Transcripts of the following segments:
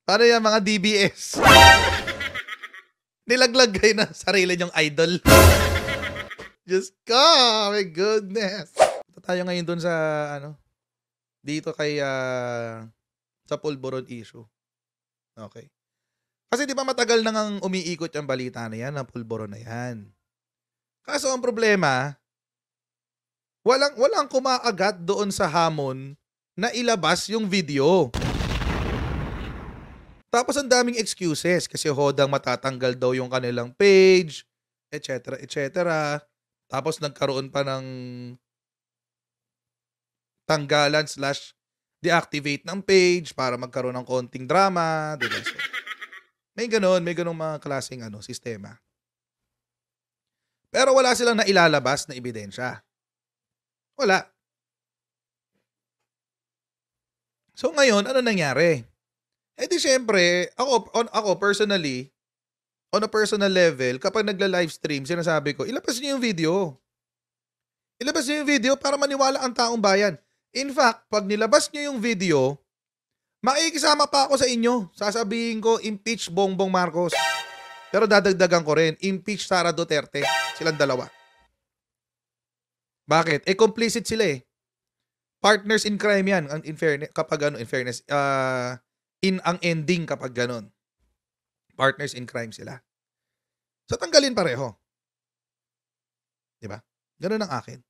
Paano yan mga DBS? Nilaglag kayo ng sarili nyong idol. Diyos ko, my goodness. Ito tayo ngayon dun sa, dito kay, sa pulburon issue. Okay. Kasi di ba matagal na ngang umiikot yung balita na yan, ng pulburon na yan. Kaso ang problema, walang kumaagat doon sa hamon na ilabas yung video. Tapos ang daming excuses kasi hodang matatanggal daw yung kanilang page, etc. etc. Tapos nagkaroon pa ng tanggalan / deactivate ng page para magkaroon ng konting drama, diba? So, may ganun mga klaseng sistema. Pero wala silang nailalabas na ebidensya. Wala. So ngayon, ano nangyari? Di syempre, ako personally, on a personal level, kapag nagla-livestream, sinasabi ko, ilabas niyo yung video. Ilabas niyo yung video para maniwala ang taong bayan. In fact, pag nilabas niyo yung video, makikisama pa ako sa inyo. Sasabihin ko, impeach Bongbong Marcos. Pero dadagdagan ko rin, impeach Sara Duterte. Silang dalawa. Bakit? Complicit sila eh. Partners in crime yan. In fairness, kapag ang ending kapag ganon. Partners in crime sila. So tanggalin pareho. Diba? Ganun ang akin.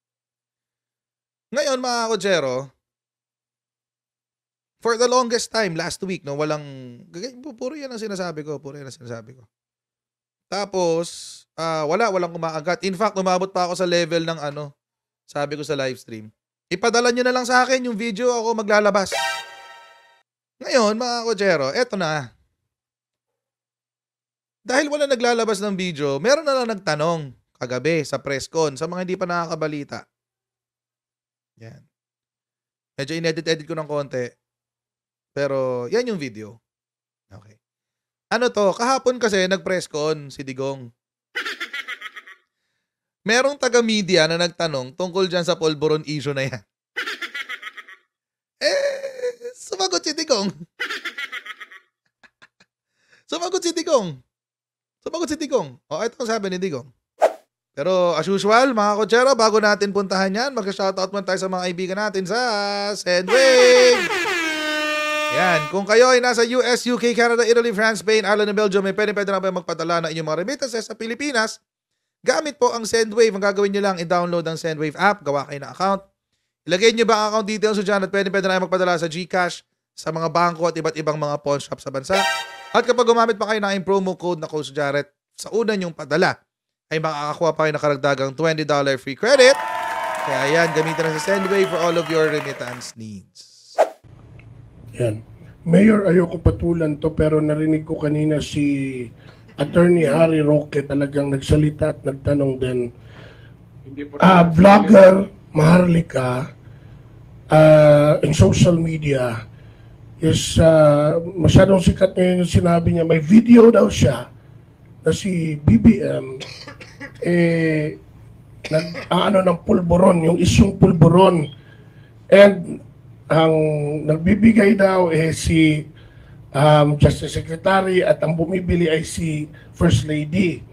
Ngayon mga Kojero, for the longest time, last week, puro yan ang sinasabi ko. Tapos, walang kumaagat. In fact, umabot pa ako sa level ng sabi ko sa live stream. Ipadala nyo na lang sa akin yung video, ako maglalabas. Ngayon, mga Kojero, eto na. Dahil wala naglalabas ng video, meron na lang nagtanong kagabi sa press con sa mga hindi pa nakakabalita. Yan. Medyo inedit ko ng konti. Pero, yan yung video. Okay. Ano to? Kahapon kasi nag-press con si Digong. Merong taga-media na nagtanong tungkol dyan sa pulburon issue na yan. Sumagot si Digong. Sumagot si Digong. Ito ang sabi ni Digong. Pero as usual, mga Kojero, bago natin puntahan yan, mag-shoutout muna tayo sa mga kaibigan natin sa Sendwave. Yan, kung kayo ay nasa US, UK, Canada, Italy, France, Spain, Ireland, and Belgium, may pwede na ba magpadala na inyong mga remittances sa Pilipinas, gamit po ang Sendwave. Ang gagawin nyo lang, i-download ang Sendwave app, gawa kayo ng account. Ilagay nyo ba ang account details dyan at pwede na magpadala sa GCash, sa mga bangko at iba't ibang mga pawn shop sa bansa. At kapag gumamit pa kayo ng promo code na Coach Jarrett, sa una nyong padala, ay makakakuha pa kayo ng karagdagang $20 free credit. Kaya yan, gamitin na sa Sendwave for all of your remittance needs. Yan. Mayor, ayoko patulan to pero narinig ko kanina si Attorney Harry Roque talagang nagsalita at nagtanong din. Vlogger Maharlika in social media is masyadong sikat ngayon yung sinabi niya. May video daw siya na si BBM ng pulburon, yung isyong pulburon. And ang nagbibigay daw si Justice Secretary at ang bumibili ay si First Lady.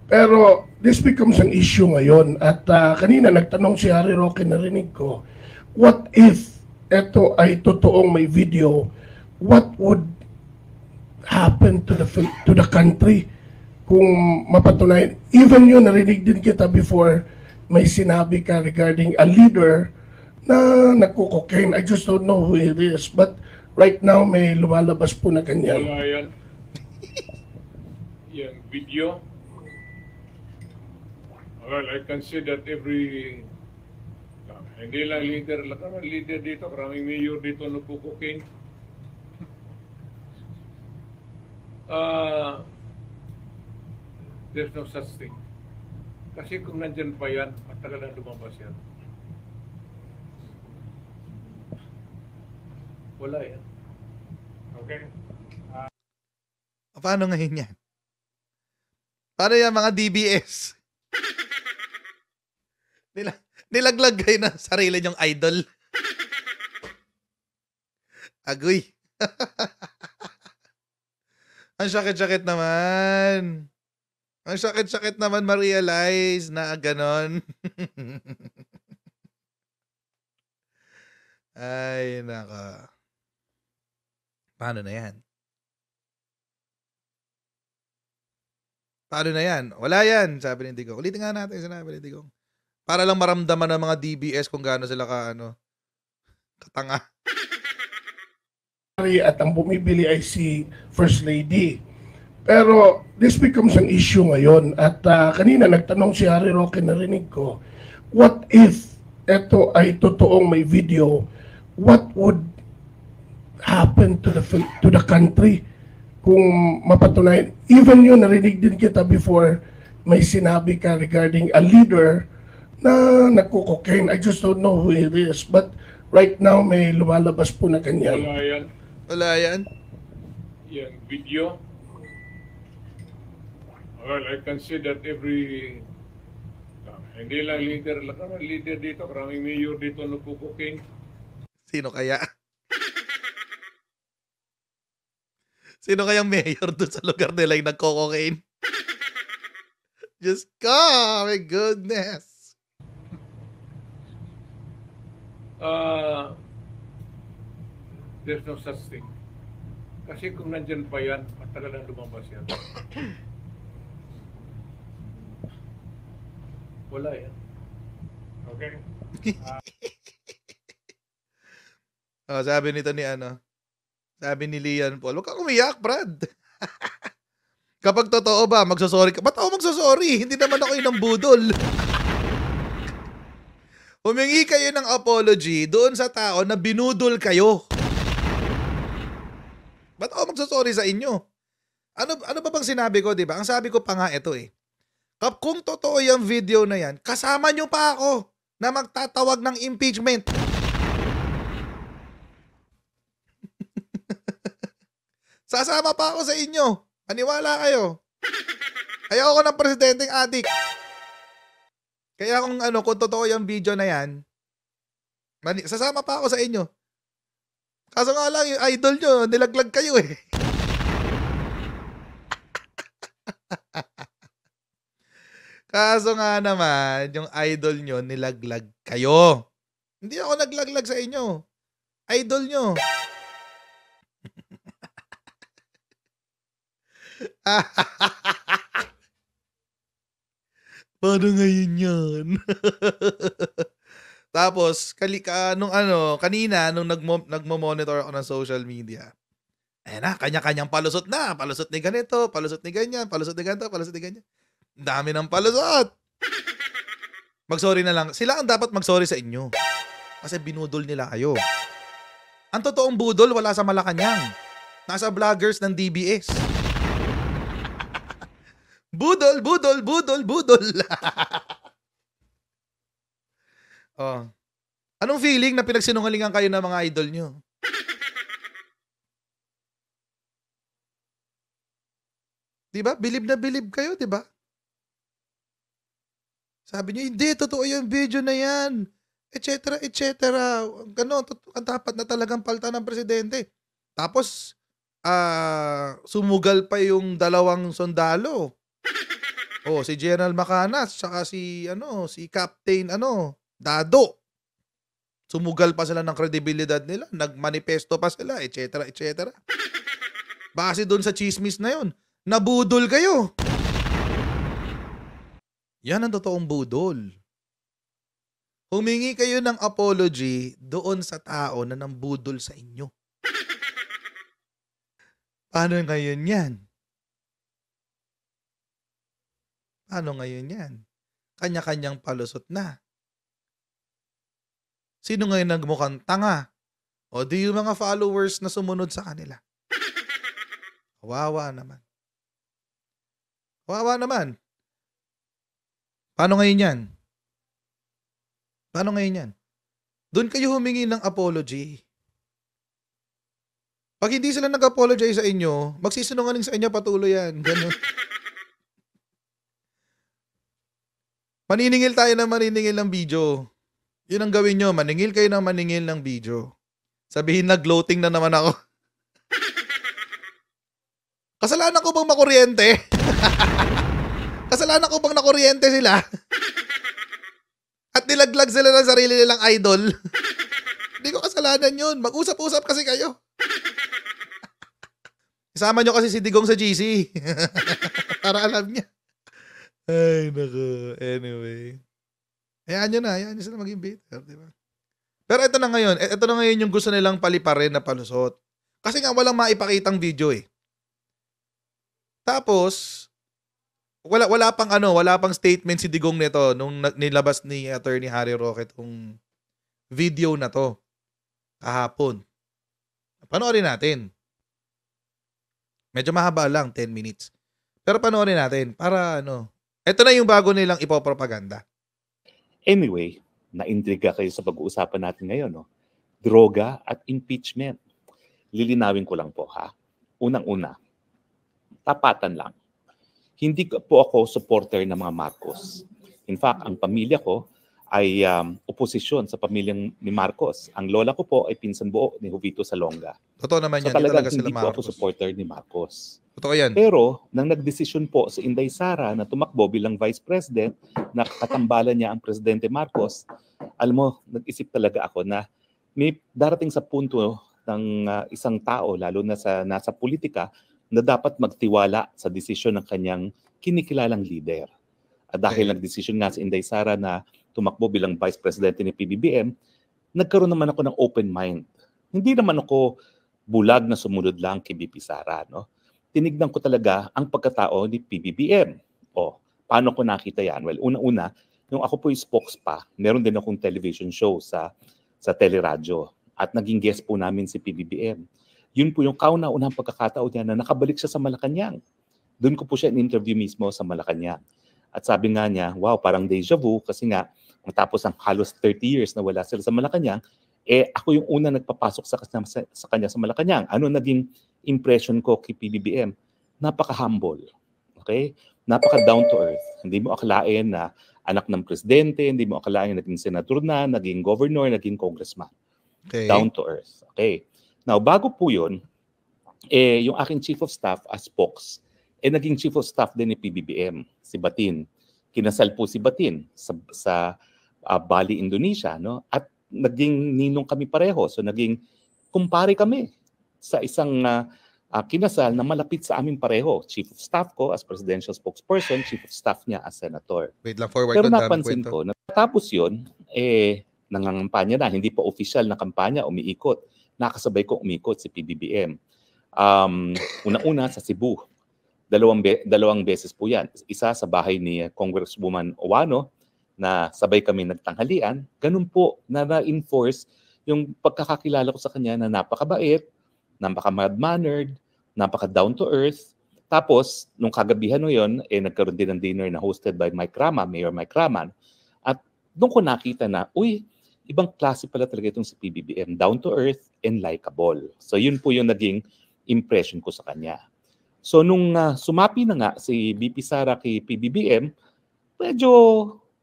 Pero this becomes an issue ngayon. At kanina nagtanong si Harry Roque, narinig ko, what if ito ay totoong may video, what would happen to the country kung mapatunayan? Even yun, narinig din kita before, may sinabi ka regarding a leader na nagko-cocaine. I just don't know who it is. But right now, may lumalabas po na ganyan. Wala yan. Yung video. Well, I can see that hindi lang leader dito, karaming mayor dito nagko-cocaine. There's no such thing. Kasi kung nandyan pa yan, matagal na lumabas yan. Wala yan. Okay? Paano ngayon yan? Paano yan mga DBS? Nilaglag kayo ng sarili nyong idol. Agoy. Ang sakit-sakit naman. Ang sakit-sakit naman ma-realize na ganon. Ay, naka. Paano na yan? Paano na yan? Wala yan, sabi ni Digong. Ulitin nga natin, sinabi ni Digong. Para lang maramdaman ng mga DBS kung gaano sila katanga. At ang bumibili ay si First Lady. Pero this becomes an issue ngayon. At kanina nagtanong si Harry Roque, narinig ko, what if ito ay totoong may video, what would happen to the country kung mapatunayan? Even yun, narinig din kita before, may sinabi ka regarding a leader na nagko-cocaine. I just don't know who it is. But right now, may lumalabas po na ganyan. Wala yan. Wala yan. Yan, video. Well, I can see that every... hindi lang leader. Maraming leader dito. Maraming mayor dito nagko-cocaine. Sino kaya? Sino kayang mayor doon sa lugar nila yung nagko-cocaine? Just ko! My goodness! There's no such thing. Kasi kung nandyan pa yan, matagal na lumabas yan. Wala yan. Okay? Sabi nito ni sabi ni Lian Paul, huwag kang umiyak, Brad. Kapag totoo ba, magsasorry ka. Ba't ako magsasorry? Hindi naman ako yung budol. Humingi kayo ng apology doon sa tao na binudol kayo. Ba't ako magsasorry sa inyo? Ano ba bang sinabi ko, di ba? Ang sabi ko pa nga ito eh. Kung totoo yung video na yan, kasama nyo pa ako na magtatawag ng impeachment. Sasama pa ako sa inyo. Maniwala kayo. Ayoko ng presidenteng adik. Kaya kung totoo yung video na yan, sasama pa ako sa inyo. Kaso nga lang, yung idol nyo, nilaglag kayo eh. Kaso nga naman, yung idol nyo, nilaglag kayo. Hindi ako naglaglag sa inyo. Idol nyo. Paano ngayon yan? Tapos, kanina, nung nagmo-monitor ako ng social media, ayan na, kanya-kanyang palusot na. Palusot ni ganito, palusot ni ganyan, palusot ni ganito, palusot ni ganyan. Dami ng palusot. Mag-sorry na lang. Sila ang dapat mag-sorry sa inyo. Kasi binudol nila kayo. Ang totoong budol, wala sa Malacanang. Nasa vloggers ng DBS. Budol, budol, budol, budol. Oh. Anong feeling na pinagsinungalingan kayo ng mga idol nyo? Diba? Bilib na bilib kayo, diba? Sabi nyo, hindi, totoo yung video na yan. Etc. Ganon, dapat na talagang palta ng presidente. Tapos, sumugal pa yung dalawang sundalo. Oh, si General Macanas, saka si Captain, Dado. Sumugal pa sila ng kredibilidad nila. Nagmanifesto pa sila, etc. Base doon sa chismis na yun, nabudol kayo. Yan ang totoong budol. Humingi kayo ng apology doon sa tao na nambudol sa inyo. Paano ngayon yan? Paano ngayon yan? Kanya-kanyang palusot na. Sino ngayon nagmukhang tanga? O di yung mga followers na sumunod sa kanila? Kawawa naman. Kawawa naman. Paano ngayon yan? Paano ngayon yan? Doon kayo humingi ng apology. Pag hindi sila nag-apologize sa inyo, magsisinungaling sa inyo patuloy yan. Ganun. Maniningil tayo ng maniningil ng video. Yun ang gawin nyo. Maningil kayo ng maningil ng video. Sabihin na gloating na naman ako. Kasalanan ko bang makuryente? Kasalanan ko bang nakuryente sila? At nilaglag sila ng sarili nilang idol? Hindi ko kasalanan yun. Mag-usap-usap kasi kayo. Isama nyo kasi si Digong sa GC. Para alam niya. Ay, naku. Anyway. Hayaan nyo na. Hayaan nyo sila maging bitter. Diba? Pero ito na ngayon. Ito na ngayon yung gusto nilang paliparin na palusot. Kasi nga walang maipakitang video eh. Tapos, wala pang statement si Digong nito nung nilabas ni Attorney Harry Roque tong video na to kahapon. Panoorin natin. Medyo mahaba lang, 10 minutes. Pero panoorin natin para ito na yung bago nilang ipopropaganda. Anyway, naintriga kayo sa pag-uusapan natin ngayon, no? Droga at impeachment. Lilinawin ko lang po, ha? Unang-una, tapatan lang. Hindi po ako supporter ng mga Marcos. In fact, ang pamilya ko ay oposisyon sa pamilyang ni Marcos. Ang lola ko po ay pinsan buo ni Jovito Salonga. Totoo naman So yan. talagang Talaga sila hindi po ako Marcos. supporter ni Marcos. Totoo yan. Pero nang nagdesisyon po si Inday Sara na tumakbo bilang Vice President, na katambalan niya ang Presidente Marcos, alam mo, nag-isip talaga ako na may darating sa punto ng isang tao, lalo na nasa politika, na dapat magtiwala sa desisyon ng kanyang kinikilalang leader. At dahil nagdesisyon nga si Inday Sara na tumakbo bilang Vice President ni PBBM, nagkaroon naman ako ng open mind. Hindi naman ako bulag na sumunod lang kay BP Sara, no? Tinignan ko talaga ang pagkatao ni PBBM. Paano ko nakita yan? Well, una-una, nung ako po yung spokespa, meron din akong television show sa teleradyo at naging guest po namin si PBBM. Yun po yung kauna-unang pagkakataon niya na nakabalik siya sa Malacanang. Doon ko po siya in-interview mismo sa Malacanang. At sabi nga niya, wow, parang deja vu kasi nga, matapos ang halos 30 years na wala sila sa Malacanang, ako yung una nagpapasok sa kanya sa Malacanang. Ano naging impression ko kay PBBM? Napaka-humble. Okay? Napaka-down to earth. Hindi mo akalain na anak ng presidente, hindi mo akalain na naging senador na, naging governor, naging congressman. Okay. Down to earth. Okay? Now, bago po yun, yung aking chief of staff as spokes, naging chief of staff din ni PBBM, si Batin. Kinasal po si Batin sa Bali, Indonesia, no? At naging ninong kami pareho. So naging kumpare kami sa isang kinasal na malapit sa amin pareho. Chief of staff ko as presidential spokesperson, chief of staff niya as senator. Wait lang, forward. Pero napansin ko, natapos yun, nangangampanya na, hindi pa official na kampanya, umiikot. Nakasabay ko umikot si PBBM. Una-una sa Cebu. Dalawang beses po yan. Isa sa bahay ni Congresswoman Owano na sabay kami nagtanghalian. Ganun po na na-enforce yung pagkakakilala ko sa kanya na napakabait, napaka-mild-mannered, napaka-down to earth. Tapos, nung kagabihan no yun, nagkaroon din ng dinner na hosted by Mayor Mike Raman. At doon ko nakita na, ibang klase pala talaga itong si PBBM, down to earth and likable. So yun po yung naging impression ko sa kanya. So nung sumapi na nga si BP Sara kay PBBM, medyo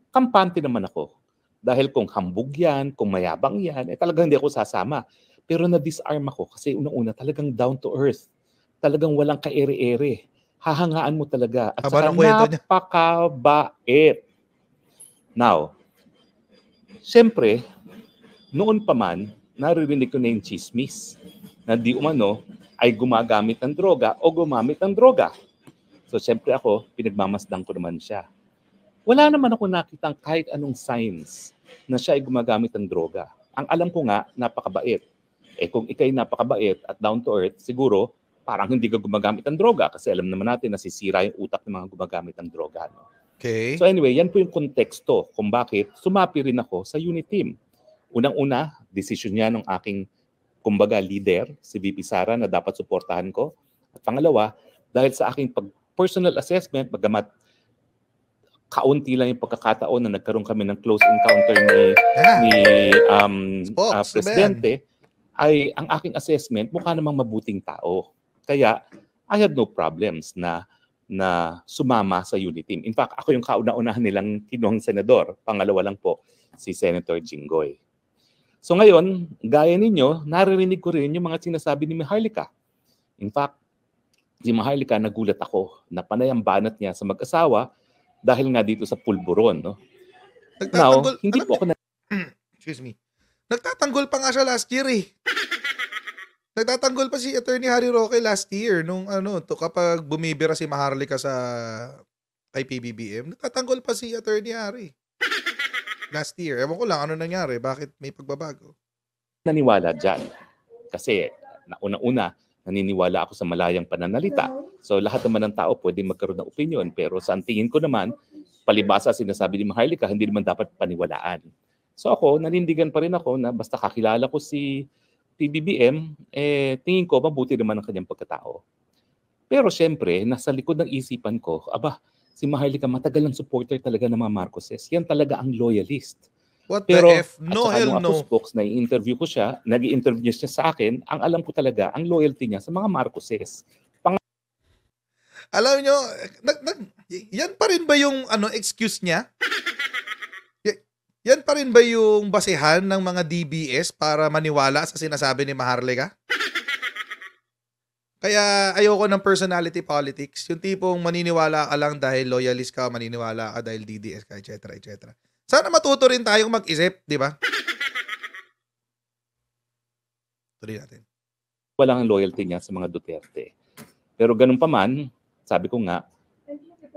kampante naman ako. Dahil kung hambog yan, kung mayabang yan, talagang hindi ako sasama. Pero na-disarm ako kasi unang-una talagang down to earth. Talagang walang ka-ere-ere. Hahangaan mo talaga. At saka napakabait. Now, siyempre, noon pa man, naririnig ko na yung chismis na di umano ay gumagamit ng droga o gumamit ng droga. So, siyempre ako, pinagmamasdan ko naman siya. Wala naman ako nakitang kahit anong signs na siya ay gumagamit ng droga. Ang alam ko nga, napakabait. Kung ikay napakabait at down to earth, siguro parang hindi ka gumagamit ng droga kasi alam naman natin na sisira yung utak ng mga gumagamit ng droga. No? Okay. So anyway, yan po yung konteksto kung bakit sumapi rin ako sa unit team. Unang-una, decision niya ng aking kumbaga leader, si VP Sara, na dapat suportahan ko. At pangalawa, dahil sa aking personal assessment, bagamat kaunti lang yung pagkakataon na nagkaroon kami ng close encounter ni Presidente, ay ang aking assessment, mukha namang mabuting tao. Kaya, I had no problems na sumama sa unit team. In fact, ako yung kauna-unahan nilang kinuhang senador. Pangalawa lang po, si Senator Jinggoy. So ngayon, gaya ninyo, naririnig ko rin yung mga sinasabi ni Maharlika. In fact, si Maharlika, nagulat ako na panay ang banat niya sa mag-asawa dahil nga dito sa pulburon. No? Now, Nagtatanggol, hindi alam po niyo, ako excuse me. Nagtatanggol pa nga siya last year eh. Nagtatanggol pa si Attorney Harry Roque last year nung kapag bumibira si Maharlika kay PBBM. Nagtatanggol pa si Attorney Harry last year. Ewan ko lang ano nangyari, bakit may pagbabago. naniniwala dyan. Kasi una-una, naniniwala ako sa malayang pananalita. So lahat naman ng tao pwede magkaroon ng opinion. Pero sa tingin ko naman, palibasa sinasabi ni Maharlika, hindi naman dapat paniwalaan. So ako, nanindigan pa rin ako na basta kakilala ko si PBBM, tingin ko mabuti naman ang kanyang pagkatao. Pero syempre, nasa likod ng isipan ko, si Maharlika matagal ng supporter talaga ng mga Marcoses. Yan talaga ang loyalist. What Pero, the F? No, at saka hell nung no. ako, Spokes, nag-i-interview ko siya, nag-i-interview niya sa akin, ang alam ko talaga, ang loyalty niya sa mga Marcoses. Alam nyo, yan pa rin ba yung excuse niya? Yan pa rin ba yung basehan ng mga DBS para maniwala sa sinasabi ni Maharlika? Kaya ayoko ng personality politics. Yung tipong maniniwala ka lang dahil loyalist ka, maniniwala ka dahil DDS ka, etc. etc. Sana matuto rin tayong mag-isip, di ba? Tuloy natin. Walang ang loyalty niya sa mga Duterte. Pero ganun pa man, sabi ko nga,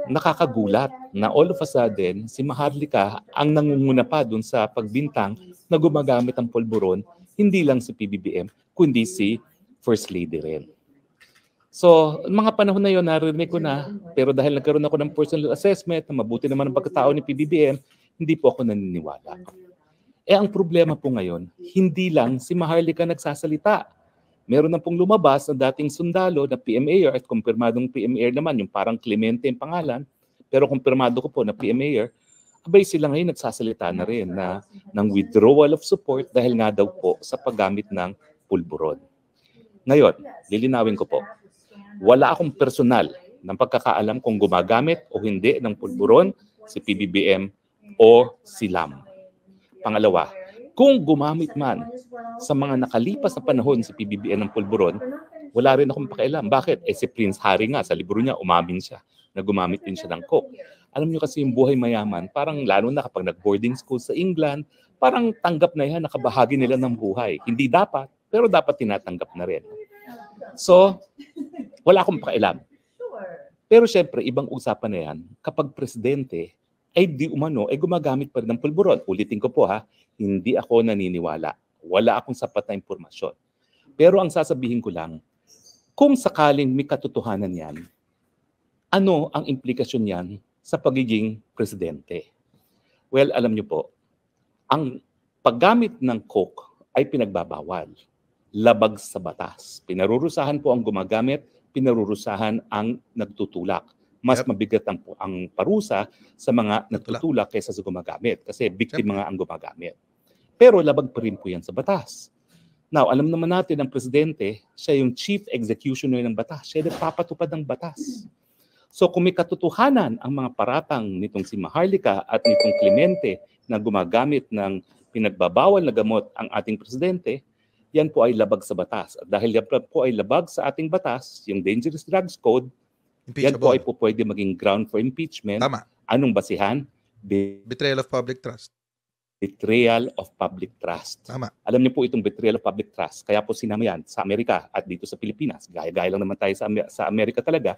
nakakagulat na all of a sudden, si Maharlika ang nangunguna pa dun sa pagbintang na gumagamit ang pulburon, hindi lang si PBBM, kundi si First Lady rin. So, mga panahon na yun, narinig ko na, pero dahil nagkaroon ako ng personal assessment na mabuti naman ang pagkatao ni PBBM, hindi po ako naniniwala. Ang problema po ngayon, hindi lang si Maharlika nagsasalita. Meron na pong lumabas na dating sundalo na PMAyer at kumpirmadong PMAyer naman, yung parang Clemente yung pangalan, pero kumpirmado ko po na PMAyer, sila ngayon nagsasalita na rin ng withdrawal of support dahil nga daw po sa paggamit ng pulburon. Ngayon, lilinawin ko po, wala akong personal ng pagkakaalam kung gumagamit o hindi ng pulburon si PBBM o si LAM. Pangalawa, kung gumamit man sa mga nakalipas na panahon si PBBM ng pulburon, wala rin akong pakialam. Bakit? Si Prince Harry nga, sa libro niya, umamin siya na gumamit din siya ng coke. Alam niyo kasi yung buhay mayaman, parang lalo na kapag nag-boarding school sa England, parang tanggap na yan, nakabahagi nila ng buhay. Hindi dapat, pero dapat tinatanggap na rin. So, wala akong pakialam. Pero syempre, ibang usapan na yan, kapag presidente, ay di umano, ay gumagamit pa rin ng pulburon. Ulitin ko po hindi ako naniniwala. Wala akong sapat na impormasyon. Pero ang sasabihin ko lang, kung sakaling may katotohanan yan, ano ang implikasyon yan sa pagiging presidente? Well, alam niyo po, ang paggamit ng coke ay pinagbabawal. Labag sa batas. Pinarurusahan po ang gumagamit, pinarurusahan ang nagtutulak. Mas mabigat ang parusa sa mga nagtutulak kaysa sa gumagamit kasi biktima nga ang gumagamit. Pero labag pa rin po yan sa batas. Now, alam naman natin ang presidente, siya yung chief executioner ng batas. Siya yung nagpapatupad ng batas. So kung may katotohanan ang mga paratang nitong si Maharlika at nitong Clemente na gumagamit ng pinagbabawal na gamot ang ating presidente, yan po ay labag sa batas. At dahil yan po ay labag sa ating batas, yung Dangerous Drugs Code, yan po ay po pwede maging ground for impeachment. Tama. Anong basihan? Betrayal of public trust. Betrayal of public trust. Tama. Alam niyo po itong betrayal of public trust. Kaya po sinama yan sa Amerika at dito sa Pilipinas. Gaya-gaya lang naman tayo sa Amerika talaga.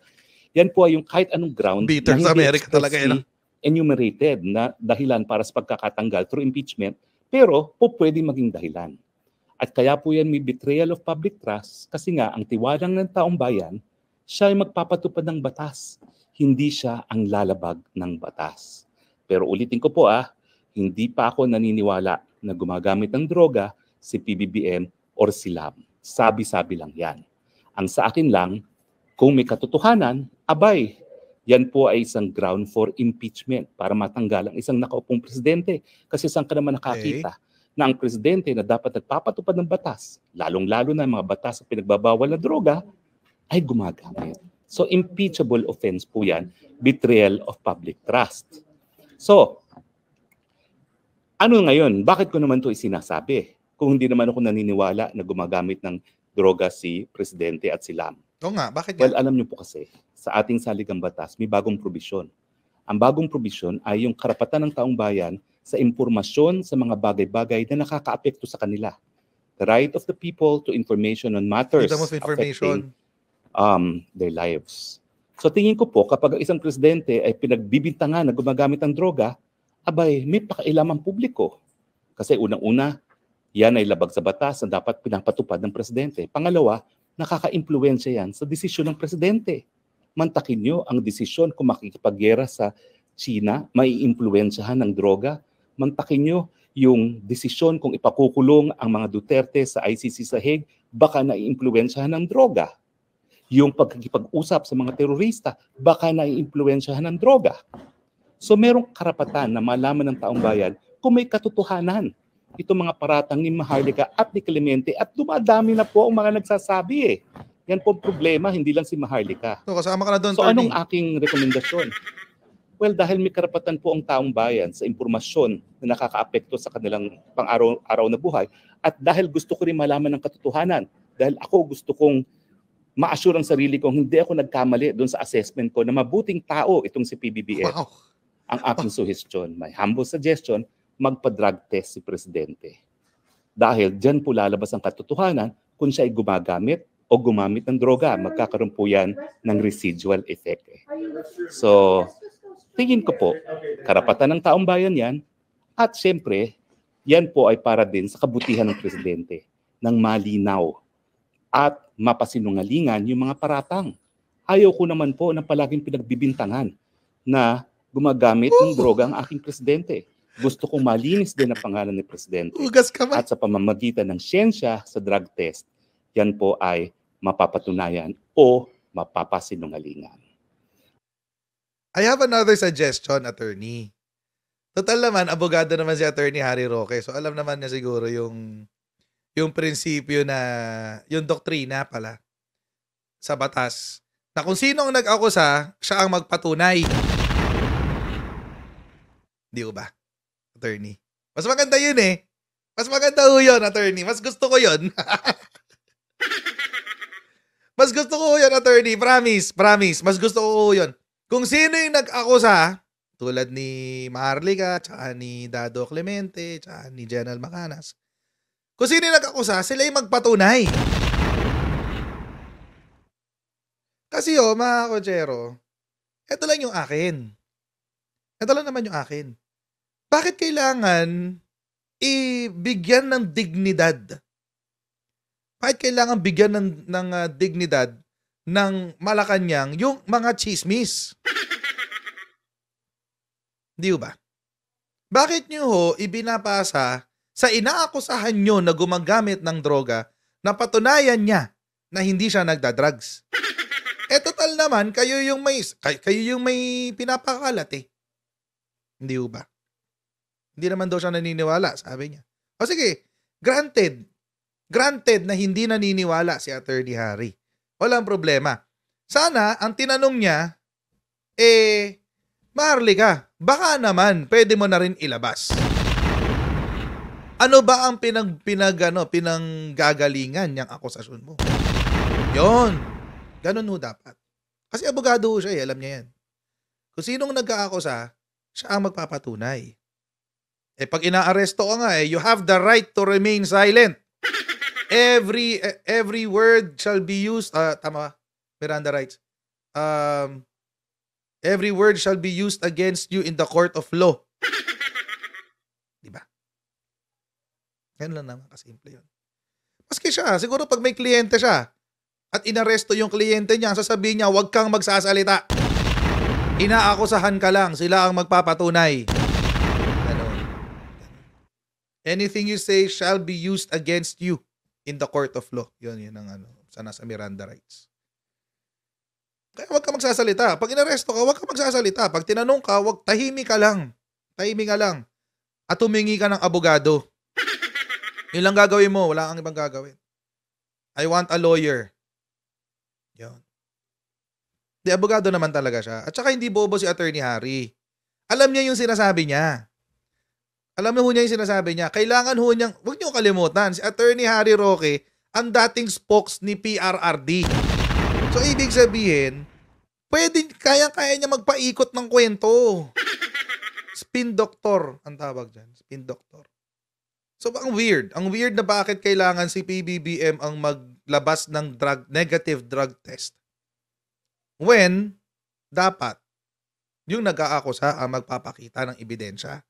Yan po ay yung kahit anong ground Bitter na sa hindi Amerika talaga expressly enumerated na dahilan para sa pagkakatanggal through impeachment, pero po pwede maging dahilan. At kaya po yan may betrayal of public trust kasi nga ang tiwalang ng taong bayan, siya ay magpapatupad ng batas. Hindi siya ang lalabag ng batas. Pero ulitin ko po hindi pa ako naniniwala na gumagamit ng droga si PBBM or si LAM. Sabi-sabi lang yan. Ang sa akin lang, kung may katotohanan, yan po ay isang ground for impeachment para matanggal ang isang nakaupong presidente. Kasi saan ka naman nakakita na ang presidente na dapat nagpapatupad ng batas, lalong-lalo na mga batas sa pinagbabawal na droga, ay gumagamit. So impeachable offense po yan, betrayal of public trust. So, ano ngayon? Bakit ko naman ito isinasabi? Kung hindi naman ako naniniwala na gumagamit ng droga si presidente at si LAM. Oo nga, bakit Well, nga? alam niyo po kasi, sa ating saligang batas, may bagong probisyon. Ang bagong probisyon ay yung karapatan ng taong bayan sa impormasyon sa mga bagay-bagay na nakakaapekto sa kanila. The right of the people to information on matters Freedom of affecting information. their lives. So tingin ko po, kapag ang isang presidente ay pinagbibintangan na gumagamit ng droga, abay, may pakailaman publiko. Kasi unang-una, yan ay labag sa batas na dapat pinapatupad ng presidente. Pangalawa, nakaka-impluwensya yan sa desisyon ng presidente. Mantakin nyo ang desisyon kung makikipaggera sa China, maiimpluwensyahan ng droga. Mantakin nyo yung desisyon kung ipakukulong ang mga Duterte sa ICC sa Hague, baka naiimpluwensyahan ng droga. Yung pagkikipag-usap sa mga terorista, baka naiimpluwensyahan ng droga. So merong karapatan na malaman ng taong bayan kung may katotohanan. Ito mga paratang ni Maharlika at ni Clemente at dumadami na po ang mga nagsasabi eh. Yan po ang problema, hindi lang si Maharlika. So, kasama ka na doon, So attorney. anong aking rekomendasyon? Well, dahil may karapatan po ang taong bayan sa impormasyon na nakakaapekto sa kanilang pang-araw na buhay at dahil gusto ko rin malaman ng katotohanan, dahil ako gusto kong ma-assure ang sarili kong hindi ako nagkamali doon sa assessment ko na mabuting tao itong si PBBM. Wow. Ang aking suggestion, my humble suggestion, magpa-drug test si Presidente. Dahil dyan po lalabas ang katotohanan kung siya ay gumagamit o gumamit ng droga. Magkakaroon po yan ng residual effect. So, tingin ko po, karapatan ng taong bayan yan at siyempre, yan po ay para din sa kabutihan ng Presidente ng malinaw at mapasinungalingan yung mga paratang. Ayaw ko naman po na palaging pinagbibintangan na gumagamit ng droga ang aking Presidente. Gusto kong malinis din ang pangalan ni Presidente. Ugas ka man. At sa pamamagitan ng siyensya sa drug test, yan po ay mapapatunayan o mapapasinungalingan. I have another suggestion, attorney. Total naman, abogado naman si Attorney Harry Roque. So, alam naman niya siguro yung prinsipyo na, yung doktrina pala sa batas. Na kung sino ang nag-akusa, siya ang magpatunay. Di ba, attorney? Mas maganda yun eh. Mas maganda ho yun, attorney. Mas gusto ko yun. Mas gusto ko yun, attorney. Promise, promise. Mas gusto ko yun. Kung sino yung nag-akusa, tulad ni Maharlika, tsaka ni Dado Clemente, tsaka ni General Macanas, kung sino yung nag-akusa, sila yung magpatunay. Kasi mga kotsero, eto lang yung akin. Ito lang naman yung akin. Bakit kailangan ibigyan ng dignidad? Bakit kailangan bigyan ng dignidad ng Malacanang yung mga chismis? Di ba? Bakit nyo ho ibinapasa sa inaakusahan nyo na gumagamit ng droga na patunayan niya na hindi siya nagdadrugs? Total naman, kayo yung may pinapakalat eh. Hindi ba? Hindi naman daw siya naniniwala, sabi niya. O sige, granted na hindi naniniwala si Attorney Harry. Walang problema. Sana, ang tinanong niya, Maharlika, baka naman pwede mo na rin ilabas. Ano ba ang pinanggagalingan niyang akusasyon mo? Yon. Ganun ho dapat. Kasi abogado ho siya eh, alam niya yan. Kung sinong nagkaakusa, siya ang magpapatunay. Pag inaaresto ka nga you have the right to remain silent. Every word shall be used, tama ba? Miranda rights. Every word shall be used against you in the court of law. Diba? Yan lang naman kasimple yun. Maski siya, siguro pag may kliyente siya, at inaresto yung kliyente niya, sasabihin niya, huwag kang magsasalita. Inaakusahan ka lang, sila ang magpapatunay. Ano? Anything you say shall be used against you in the court of law. Yun ang sana sa Miranda rights. Kaya huwag ka magsasalita. Pag inaresto ka, huwag ka magsasalita. Pag tinanong ka, tahimik ka lang. Tahimik ka lang. At humingi ka ng abogado. Yun lang gagawin mo. Wala kang ibang gagawin. I want a lawyer. Yun. Di, abogado naman talaga siya. At saka hindi bobo si Attorney Harry. Alam niya yung sinasabi niya. Alam niya yung sinasabi niya. Kailangan ho niyang, huwag niyo kalimutan, si Attorney Harry Roque, ang dating spokes ni PRRD. So, ibig sabihin, kaya niya magpaikot ng kwento. Spin doctor, ang tawag dyan. Spin doctor. So, ang weird. Ang weird na bakit kailangan si PBBM ang maglabas ng negative drug test. When, dapat, yung nag-aakusa ang magpapakita ng ebidensya.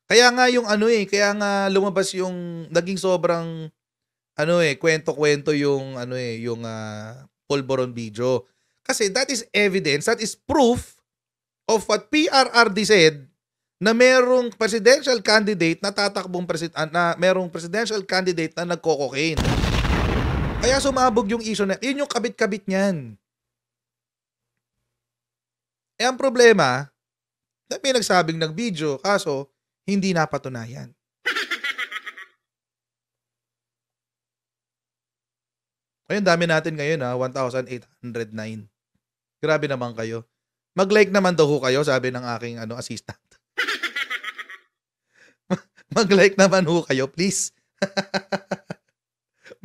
Kaya nga yung kaya nga lumabas yung naging sobrang kwento-kwento yung pulburon video. Kasi that is evidence, that is proof of what PRRD said na merong presidential candidate na tatakbong merong presidential candidate na nagko-cocaine. Kaya sumabog yung issue na, yun yung kabit-kabit niyan. Eh ang problema, may nagsabing nag-video, kaso hindi napatunayan. Ayun, dami natin ngayon 1,809. Grabe naman kayo. Mag-like naman daw ho kayo, sabi ng aking assistant. Mag-like naman ho kayo, please.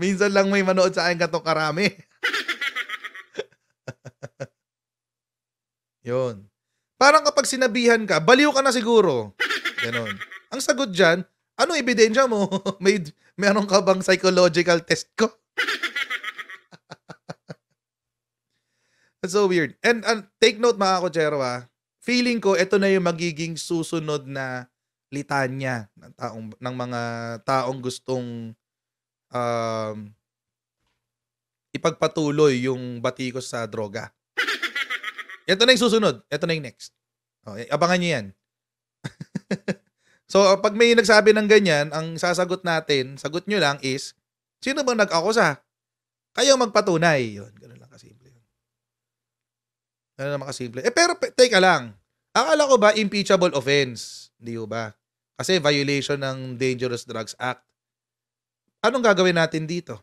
Minsan lang may manood sa akin gatong karami. Yun. Parang kapag sinabihan ka, baliw ka na siguro. Ganon. Ang sagot dyan, ano ebidensya mo? Meron ka bang psychological test ko? That's so weird. And take note mga kotsero feeling ko ito na yung magiging susunod na litanya ng mga taong gustong ipagpatuloy yung batikos sa droga. Ito na yung susunod. Ito na yung next. Abangan nyo yan. So, pag may nagsabi ng ganyan, ang sasagot natin, sagot nyo lang is, sino bang nag-akusa? Kayo magpatunay. Yun, ganun lang kasimple. Ganun lang makasimple. Pero, teka lang. Akala ko ba impeachable offense? Hindi ba? Kasi violation ng Dangerous Drugs Act. Anong gagawin natin dito?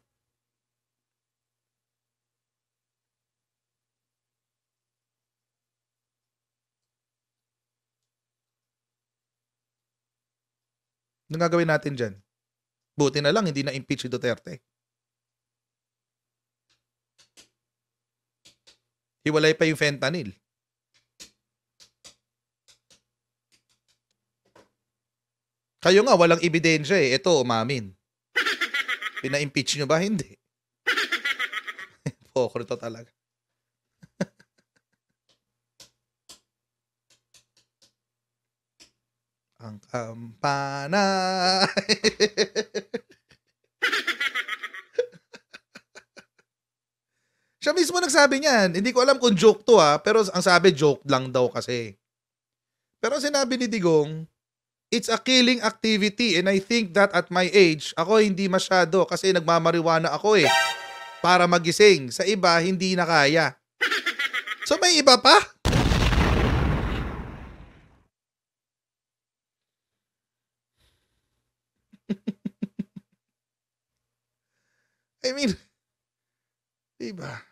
Anong gagawin natin dyan? Buti na lang, hindi na impeach si Duterte. Hiwalay pa yung fentanyl. Kayo nga, walang ebidensya eh. Ito, umamin. Pina-impeach nyo ba? Hindi. Pokrito talaga. Ang kampana. Siya mismo nagsabi niyan. Hindi ko alam kung joke to pero ang sabi joke lang daw kasi. Pero sinabi ni Digong, it's a killing activity and I think that at my age, ako hindi masyado kasi nagmamariwana ako para magising. Sa iba, hindi na kaya. So may iba pa? I mean, diba?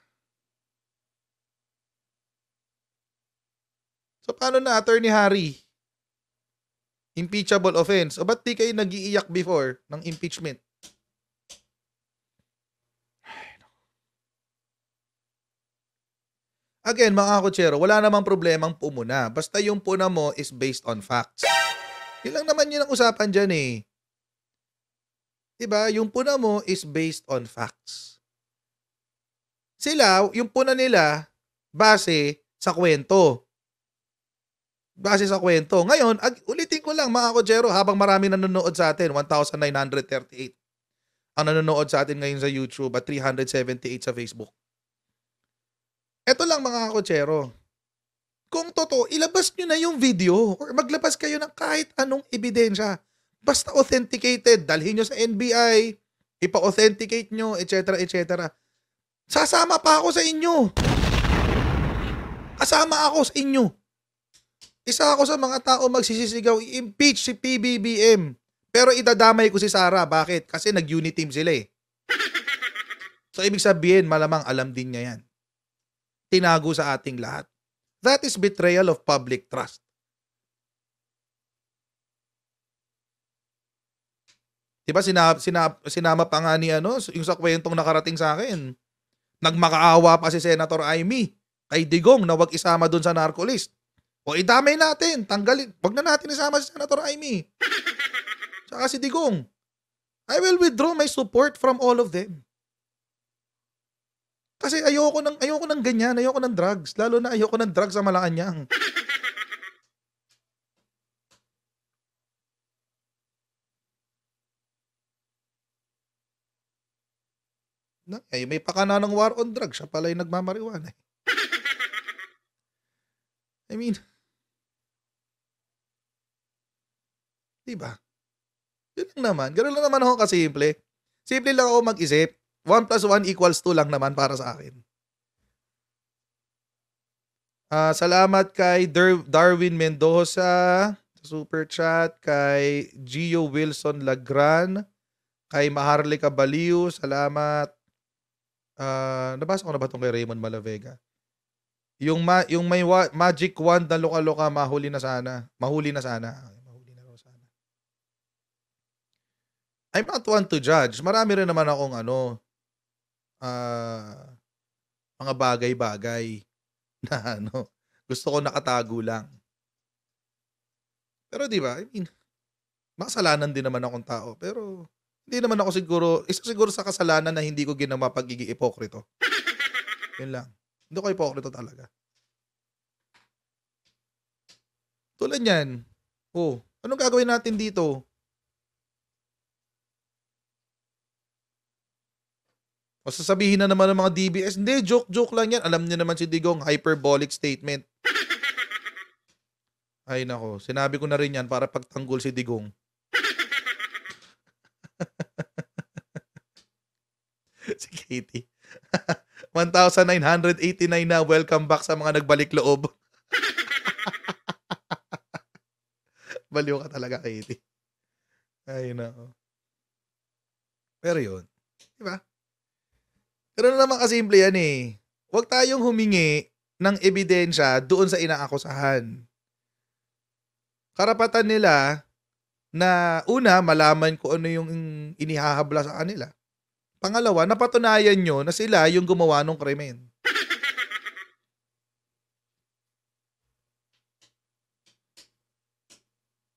So paano na, Attorney Harry? Impeachable offense. O ba't di kayo nag-iiyak before ng impeachment? Again, mga kotsero, wala namang problemang pumuna. Basta yung puna mo is based on facts. Yun lang naman yun ang usapan dyan Diba? Yung puna mo is based on facts. Sila, yung puna nila, base sa kwento. Base sa kwento. Ngayon, ulitin ko lang mga kotsero, habang marami nanonood sa atin, 1,938 ang nanonood sa atin ngayon sa YouTube at 378 sa Facebook. Eto lang mga kotsero. Kung totoo, ilabas nyo na yung video or maglabas kayo ng kahit anong ebidensya. Basta authenticated. Dalhin nyo sa NBI, ipa-authenticate nyo, etc. etc. Sasama pa ako sa inyo. Kasama ako sa inyo. Isa ako sa mga tao magsisisigaw, i-impeach si PBBM. Pero idadamay ko si Sara. Bakit? Kasi nag-unit team sila So, ibig sabihin, malamang alam din niya yan. Tinago sa ating lahat. That is betrayal of public trust. Diba sinama pa nga ni yung sa kwentong nakarating sa akin. Nagmakaawa pa si Senator Amy kay Digong na wag isama dun sa narco list. O idamay natin, tanggalin. Wag na natin isama si Senator Amy. Tsaka si Digong. I will withdraw my support from all of them. Kasi ayoko ng ganyan, ayoko ng drugs. Lalo na ayoko ng drugs sa Malacanang. May pakana ng war on drugs. Siya pala yung nagmamariwana. I mean, diba? Yun lang naman. Ganun lang naman ako kasimple. Simple lang ako mag-isip. 1 + 1 = 2 lang naman para sa akin. Salamat kay Darwin Mendoza sa super chat, kay Gio Wilson Lagran, kay Maharlika Baliw, salamat. Nabasa ko na ba itong kay Raymond Malavega? Yung may magic wand na loka-loka, mahuli na sana. Mahuli na raw sana. I'm not one to judge. Marami rin naman akong mga bagay-bagay na gusto ko nakatago lang. Pero di ba, I mean, makasalanan din naman akong tao. Pero hindi naman ako siguro sa kasalanan na hindi ko ginawa pagiging ipokrito. Yun lang. Hindi ko ipokrito talaga. Tulad yan. Anong gagawin natin dito? O sasabihin na naman ng mga DBS, hindi, joke lang yan. Alam niyo naman si Digong, hyperbolic statement. Ay nako, sinabi ko na rin yan para pagtanggol si Digong. Si Katie. 1,989 na, welcome back sa mga nagbalik loob. Baliw ka talaga, Katie. Ay nako. Pero yun, di ba? Pero naman kasimple yan eh. Huwag tayong humingi ng ebidensya doon sa inaakusahan. Karapatan nila na una, malaman kung ano yung inihahabla sa kanila. Pangalawa, napatunayan nyo na sila yung gumawa ng krimen.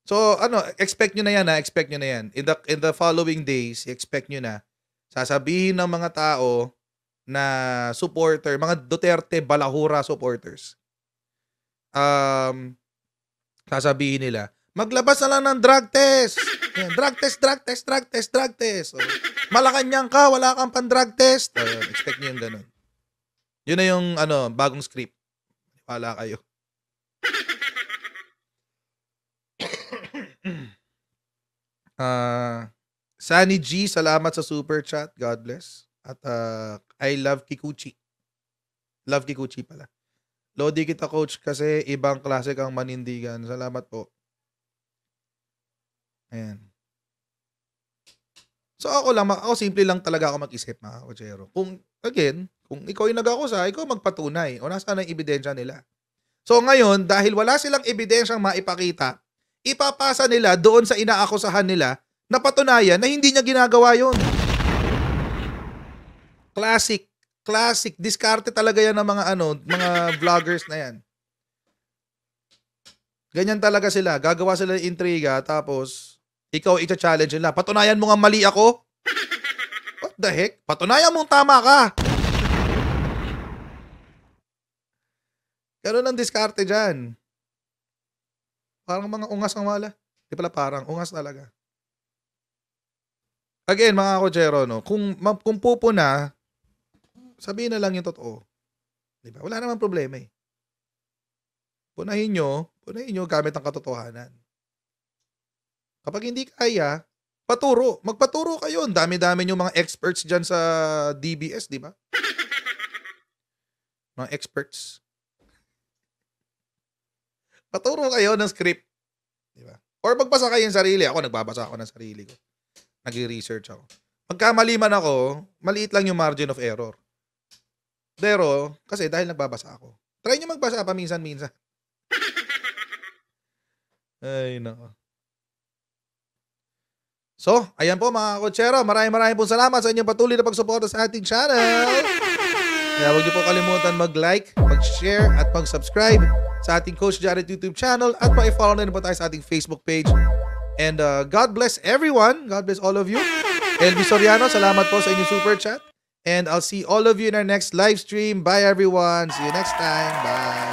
So, expect nyo na yan expect nyo na yan. In the following days, expect nyo na, sasabihin ng mga tao na supporter, mga Duterte Balahura supporters, sasabihin nila, maglabas na lang ng drug test. Yan, drug test. So, Malacanang ka, wala kang pan-drug test. Expect nyo yung ganun. Yun na yung bagong script. Wala kayo. Sunny G, salamat sa super chat. God bless. At I love Kikuchi. Love Kikuchi pala. Lodi kita, coach, kasi ibang klase kang manindigan. Salamat po. Ayan. So ako simple lang talaga ako mag-isip, mga kotsero. Kung ikaw yung nag-akusa, ikaw magpatunay. O nasaan ang ebidensya nila? So ngayon, dahil wala silang ebidensyang maipakita, ipapasa nila doon sa inaakusahan nila na patunayan na hindi niya ginagawa yun. Classic. Diskarte talaga yan ng mga vloggers na yan. Ganyan talaga sila. Gagawa sila ng intriga, tapos ikaw i-challenge nila. Patunayan mo nga mali ako? What the heck? Patunayan mong tama ka. Ganun ang diskarte dyan. Parang mga ungas ang wala. Di pala parang, ungas talaga. Again, mga kotsero, kung pupuna, sabihin na lang yung totoo. Di ba? Wala naman problema eh. Punahin nyo gamit ang katotohanan. Kapag hindi kaya, paturo. Magpaturo kayo. Dami-dami nyo mga experts dyan sa DBS, di ba? Mga experts. Paturo kayo ng script. Di ba? Or magbasa kayo ng sarili. Ako, nagbabasa ako ng sarili ko. Nag-research ako. Pagkamali man ako, maliit lang yung margin of error. Pero, kasi dahil nagbabasa ako. Try nyo magbasa paminsan-minsan. Ay, nako. So, ayan po mga kotsero. Maraming pong salamat sa inyong patuloy na pagsuporta sa ating channel. Kaya huwag niyo po kalimutan mag-like, mag-share, at mag-subscribe sa ating Coach Jared YouTube channel at pa-follow na rin po tayo sa ating Facebook page. And God bless everyone. God bless all of you. LB Soriano, salamat po sa inyong super chat. And I'll see all of you in our next live stream. Bye everyone. See you next time. Bye.